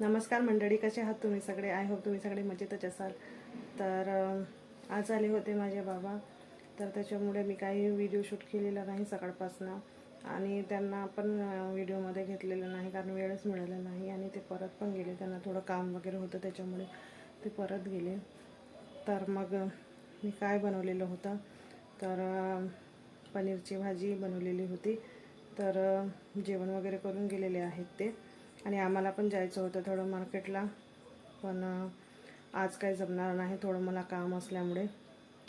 नमस्कार मंडळी, कसे आहात तुम्ही सगळे? आय होप तुम्ही सगळे मजेतच असाल. तर आज आले होते माझे बाबा, तर त्याच्यामुळे मी काही व्हिडिओ शूट केलेला नाही सकाळपासनं, आणि त्यांना पण व्हिडिओमध्ये घेतलेलं नाही कारण वेळच मिळाला नाही. आणि ते परत पण गेले, त्यांना थोडं काम वगैरे होतं त्याच्यामुळे ते परत गेले. तर मग मी काय बनवलेलं होतं तर पनीरची भाजी बनवलेली होती. तर जेवण वगैरे करून गेलेले आहेत ते, आणि आम्हाला पण जायचं होतं थोडं मार्केटला, पण आज काय जमणार नाही, थोडं मला काम असल्यामुळे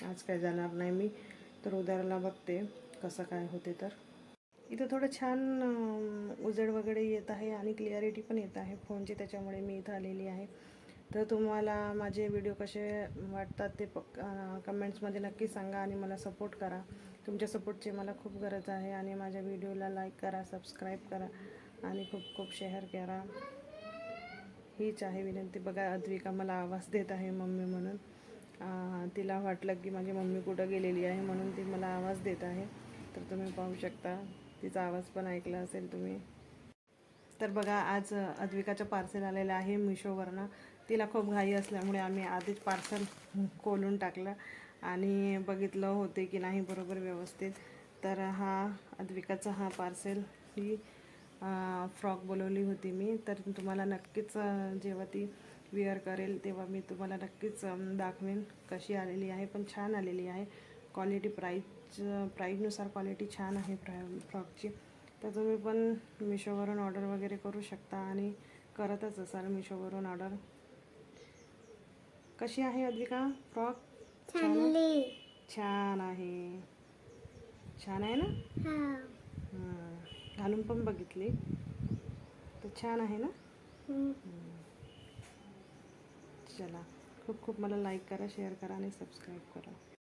आज काय जाणार नाही मी. तर उद्याला बघते कसं काय होते. तर इथं थोडं छान उजेड वगैरे येत आहे आणि क्लिअरिटी पण येत आहे फोनची, त्याच्यामुळे मी इथं आलेली आहे. तर तुम्हाला माझे व्हिडिओ कसे वाटतात ते कमेंट्समध्ये नक्की सांगा आणि मला सपोर्ट करा. तुमच्या सपोर्टची मला खूप गरज आहे. आणि माझ्या व्हिडिओला लाईक करा, सबस्क्राईब करा आणि खूप खूप शेअर करा, हीच आहे विनंती. बघा, अद्विका मला आवाज देत आहे मम्मी म्हणून. तिला वाटलं की माझी मम्मी कुठं गेलेली आहे म्हणून ती मला आवाज देत आहे. तर तुम्ही पाहू शकता, तिचा आवाज पण ऐकला असेल तुम्ही. तर बघा, आज अद्विकाचं पार्सल आलेलं आहे मिशोवरनं. तिला खूप घाई असल्यामुळे आम्ही आधीच पार्सल खोलून टाकलं आणि बघितलं होते की नाही बरोबर व्यवस्थित. तर अद्विकाचा पार्सल ही फ्रॉक बोलवली होती मी. तर तुम्हाला नक्कीच जेव्हा ती वेअर करेल तेव्हा मी तुम्हाला नक्कीच दाखवेन कशी आलेली आहे. पण छान आलेली आहे, क्वालिटी प्राईजनुसार क्वालिटी छान आहे फ्रॉकची. तर तुम्ही पण मिशोवरून ऑर्डर वगैरे करू शकता आणि करतच असाल मिशोवरून ऑर्डर. कशी आहे अद्विका फ्रॉक? छान आहे, छान आहे ना? घालून पण बघितली तर छान आहे ना? चला, खूप खूप मला लाईक करा, शेअर करा आणि सबस्क्राईब करा.